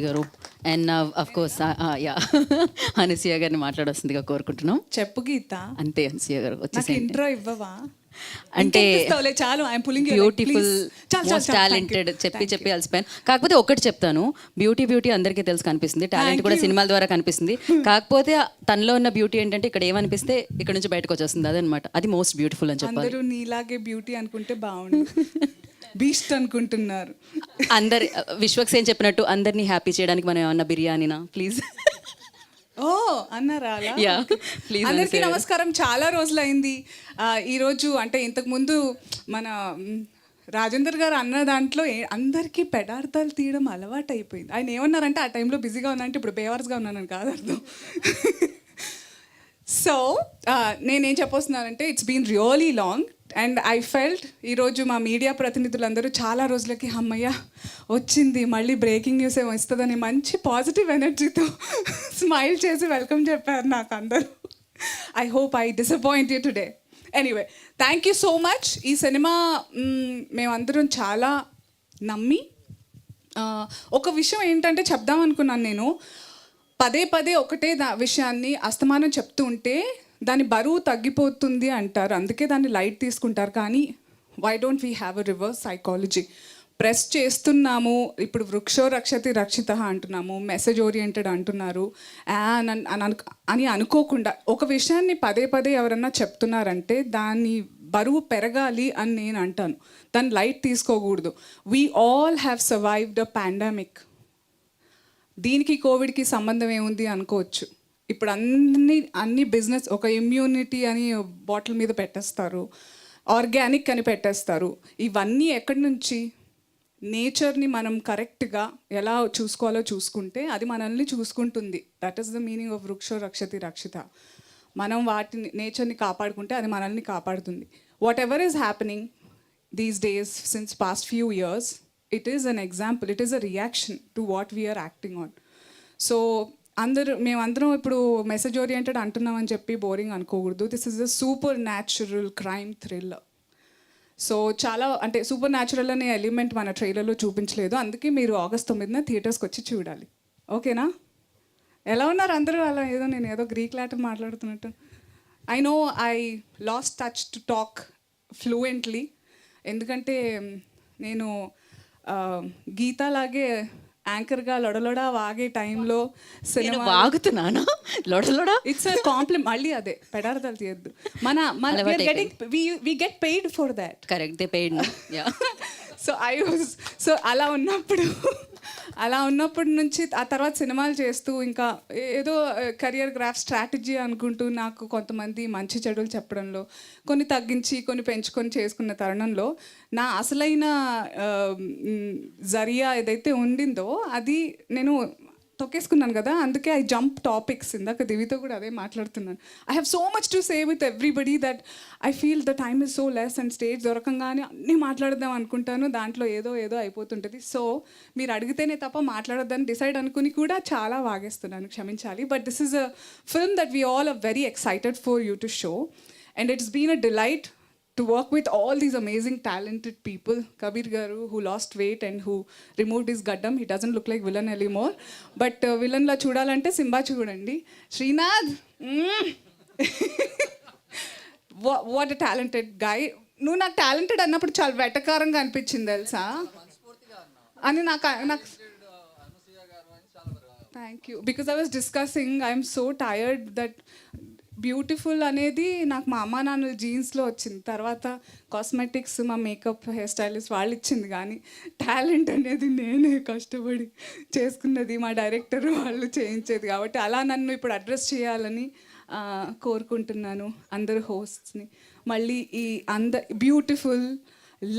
గారు and of course yeah Anasuya గారిని మాట్లాడాల్సిందిగా కోరుకుంటున్నాం. చెప్పు గీత. అంతే అనసూయ గారు నాకు వచ్చేసి ఇంట్రో ఇవ్వవా? అంటే ఇంకెక్కిస్తావులే, చాలు. I'm pulling beautiful most talented చెప్పి అలసిపోయాను. కాకపోతే ఒకటి చెప్తాను, బ్యూటీ అందరికీ తెలుసు కనిపిస్తుంది, టాలెంట్ కూడా సినిమాల ద్వారా కనిపిస్తుంది. కాకపోతే తనలో ఉన్న బ్యూటీ ఏంటంటే ఇక్కడ ఏమనిపిస్తే ఇక్కడ నుంచి బయటకు వచ్చేస్తుంది, అదనమాట. అది మోస్ట్ బ్యూటిఫుల్ అని చెప్పాలి. అందరూ నీలాగే బ్యూటీ అనుకుంటే బాగుండు. బీస్ట్ అనుకుంటున్నారు అందరి విశ్వక్సేన్ చెప్పినట్టు అందరినీ హ్యాపీ చేయడానికి మనం ఏమన్నా బిర్యానీనా ప్లీజ్. ఓ అన్నారా అలా? Yeah please. అందరికీ నమస్కారం. చాలా రోజులైంది. ఈరోజు అంటే ఇంతకుముందు మన రాజేందర్ గారు అన్న దాంట్లో అందరికీ పెడార్థాలు తీయడం అలవాటు అయిపోయింది. ఆయన ఏమన్నారంటే ఆ టైంలో బిజీగా ఉన్నానంటే ఇప్పుడు బేవర్స్గా ఉన్నానని కాదు అర్థం. సో నేనేం చెప్పొస్తున్నానంటే it's been really long and I felt ఈరోజు మా మీడియా ప్రతినిధులందరూ చాలా రోజులకి అమ్మయ్య వచ్చింది, మళ్ళీ బ్రేకింగ్ న్యూస్ ఏమో ఇస్తుందని మంచి పాజిటివ్ ఎనర్జీతో స్మైల్ చేసి వెల్కమ్ చెప్పారు నాకు అందరూ. I hope I disappoint you today. Anyway, thank you so much. ఈ సినిమా మేమందరం చాలా నమ్మి ఒక విషయం ఏంటంటే చెప్దాం అనుకున్నాను నేను. పదే ఒకటే విషయాన్ని అస్తమానం చెప్తూ ఉంటే దాని బరువు తగ్గిపోతుంది అంటారు, అందుకే దాన్ని లైట్ తీసుకుంటారు. కానీ why don't we have a reverse psychology? Press చేస్తున్నాము, ఇప్పుడు వృక్షో రక్షతి రక్షిత అంటున్నాము, మెసేజ్ ఓరియంటెడ్ అంటున్నారు అని అనుకోకుండా ఒక విషయాన్ని పదే ఎవరన్నా చెప్తున్నారంటే దాని బరువు పెరగాలి అని నేను అంటాను. దాన్ని లైట్ తీసుకోకూడదు. We all have survived a pandemic. దీనికి కోవిడ్కి సంబంధం ఏముంది అనుకోవచ్చు. ఇప్పుడు అన్ని బిజినెస్ ఒక ఇమ్యూనిటీ అని బాటిల్ మీద పెట్టేస్తారు, ఆర్గానిక్ అని పెట్టేస్తారు. ఇవన్నీ ఎక్కడి నుంచి? నేచర్ని మనం కరెక్ట్గా ఎలా చూసుకోవాలో చూసుకుంటే అది మనల్ని చూసుకుంటుంది. That is the meaning of వృక్షో రక్షతి రక్షిత. మనం వాటిని నేచర్ని కాపాడుకుంటే అది మనల్ని కాపాడుతుంది. Whatever is happening these days since past few years, it is an example, it is a reaction to what we are acting on. So మేమందరం ఇప్పుడు మెసేజ్ ఓరియంటెడ్ అంటున్నామని చెప్పి బోరింగ్ అనుకోకూడదు. This is a super natural crime thriller. So చాలా అంటే super natural అనే element మన ట్రైలర్లో చూపించలేదు, అందుకే మీరు ఆగస్ట్ 9న థియేటర్స్కి వచ్చి చూడాలి. ఓకేనా? ఎలా ఉన్నారు అందరూ? అలా నేను ఏదో గ్రీక్ లాటిన్ మాట్లాడుతున్నట్టు. I know I lost touch to talk fluently, ఎందుకంటే నేను గీతలాగే యాంకర్గా లొడలొడ వాగే టైంలో సినిమా వాగుతున్నాను. లొడలొడ ఇట్స్ కాంప్లిమెంట్. మళ్ళీ అదే పెడార్థాలు తీయద్దు. We get paid for that. Correct, they paid. So అలా ఉన్నప్పటి నుంచి ఆ తర్వాత సినిమాలు చేస్తూ ఇంకా ఏదో కెరియర్ గ్రాఫ్ స్ట్రాటజీ అనుకుంటూ నాకు కొంతమంది మంచి చెడులు చెప్పడంలో కొన్ని తగ్గించి కొన్ని పెంచుకొని చేసుకున్న తరుణంలో నా అసలైన జరియా ఏదైతే ఉండిందో అది నేను తొక్కేసుకున్నాను కదా. అందుకే ఐ జంప్ టాపిక్స్. ఇందాక దివితో కూడా అదే మాట్లాడుతున్నాను. I have so much to say with everybody that I feel the time is so less and stage దొరకంగానే అన్నీ మాట్లాడదాం అనుకుంటాను, దాంట్లో ఏదో అయిపోతుంటుంది. సో మీరు అడిగితేనే తప్ప మాట్లాడొద్దని డిసైడ్ అనుకుని కూడా చాలా వాగేస్తున్నాను, క్షమించాలి. But this is a film that we all are very excited for you to show and it's been a delight to work with all these amazing talented people. Kabir Garu, who lost weight and who removed his gaddam. He doesn't look like villain anymore. But villain la chudalante Simba chudandi. Srinath, what a talented guy. నువ్వు నాకు talented అన్నప్పుడు చాలా వెటకారంగా అనిపించింది తెలుసా అని నాకు. Thank you. Because I was discussing, I'm so tired that beautiful అనేది నాకు మా అమ్మ నాన్నల జీన్స్లో వచ్చింది, తర్వాత కాస్మెటిక్స్ మా మేకప్ హెయిర్ స్టైలిస్ట్ వాళ్ళు ఇచ్చింది, కానీ టాలెంట్ అనేది నేనే కష్టపడి చేసుకున్నది, మా డైరెక్టర్ వాళ్ళు చేయించేది. కాబట్టి అలా నన్ను ఇప్పుడు అడ్రస్ చేయాలని కోరుకుంటున్నాను అందరు హోస్ట్స్ని. మళ్ళీ ఈ బ్యూటిఫుల్,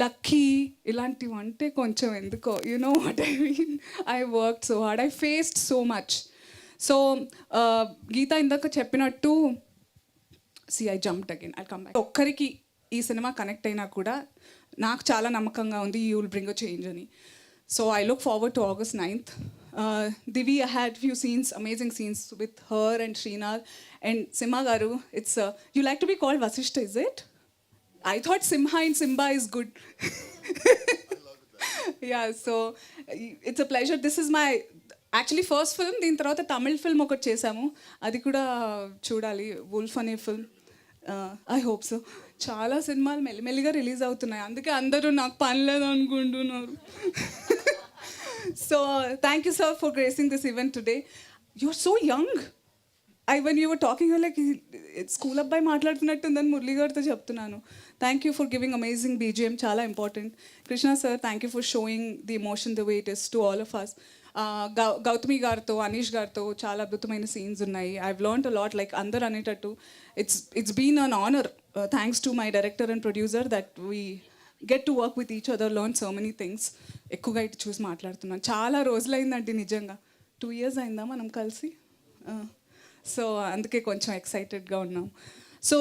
లక్కీ ఇలాంటివి అంటే కొంచెం ఎందుకో know what I mean. I work so hard, I faced so much. So Geetha ఇందాక చెప్పినట్టు I jumped again, I come back. ఒక్కరికి ఈ సినిమా కనెక్ట్ అయినా కూడా నాకు చాలా నమ్మకంగా ఉంది you will bring a change అని. So I look forward to August 9th. Divi, I had few scenes, amazing scenes with her and Srinath and Simha Garu. It's you like to be called Vasishta, is it? I thought Simha and Simba is good. Yeah, so it's a pleasure. This is my actually first film, దీని తర్వాత Tamil film ఒకటి చేశాము, అది కూడా చూడాలి, wolf అనే film. I hope so. చాలా సినిమాలు మెల్లిమెల్లిగా రిలీజ్ అవుతున్నాయి, అందుకే అందరూ నాకు పని లేదు అనుకుంటున్నారు. So thank you sir for gracing this event today. You are so young. when you were talking, you were like, school అబ్బాయి మాట్లాడుతున్నట్టుందని మురళి గారితో చెప్తున్నాను. Thank you for giving amazing BGM, చాలా important. Krishna sir, thank you for showing the emotion the way it is to all of us. Gautami గారితో, అనీష్ గారితో చాలా అద్భుతమైన scenes ఉన్నాయి. I've learned a lot, like అందరు అనేటట్టు it's been an honour, thanks to my director and producer, that we get to work with each other, learn so many things. ఎక్కువగా ఇటు చూసి మాట్లాడుతున్నాను, చాలా రోజులైందండి నిజంగా. 2 years అయిందా మనం కలిసి? సో అందుకే కొంచెం ఎక్సైటెడ్గా ఉన్నాం. సో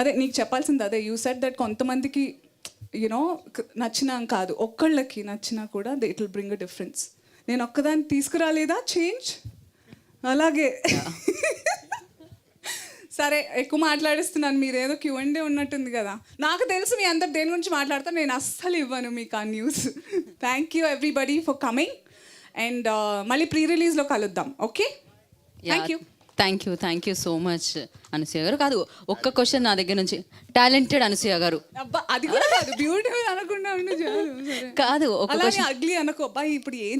అదే నీకు చెప్పాల్సింది అదే, యూ సెడ్ దట్ కొంతమందికి యూనో నచ్చినా కాదు, ఒక్కళ్ళకి నచ్చినా కూడా it will bring a difference. నేను ఒక్కదాన్ని తీసుకురాలేదా చేంజ్? అలాగే సరే, ఎక్కువ మాట్లాడిస్తున్నాను, మీరేదో Q&A ఉన్నట్టుంది కదా. నాకు తెలుసు మీ అందరు దేని గురించి మాట్లాడతారు, నేను అస్సలు ఇవ్వను మీకు ఆ news. Thank you everybody for coming, and మళ్ళీ ప్రీ రిలీజ్లో కలుద్దాం. Okay, thank you so much Anasuya గారు. కాదు, ఒక్క క్వశ్చన్ నా దగ్గర నుంచి. టాలెంటెడ్ అనసూయ గారు. అబ్బా, అది కూడా కాదు, బ్యూటిఫుల్ అనకుండా ఉండి చాలు. కాదు, అలానే అగ్లీ అనుకో. అబ్బాయి ఇప్పుడు ఏం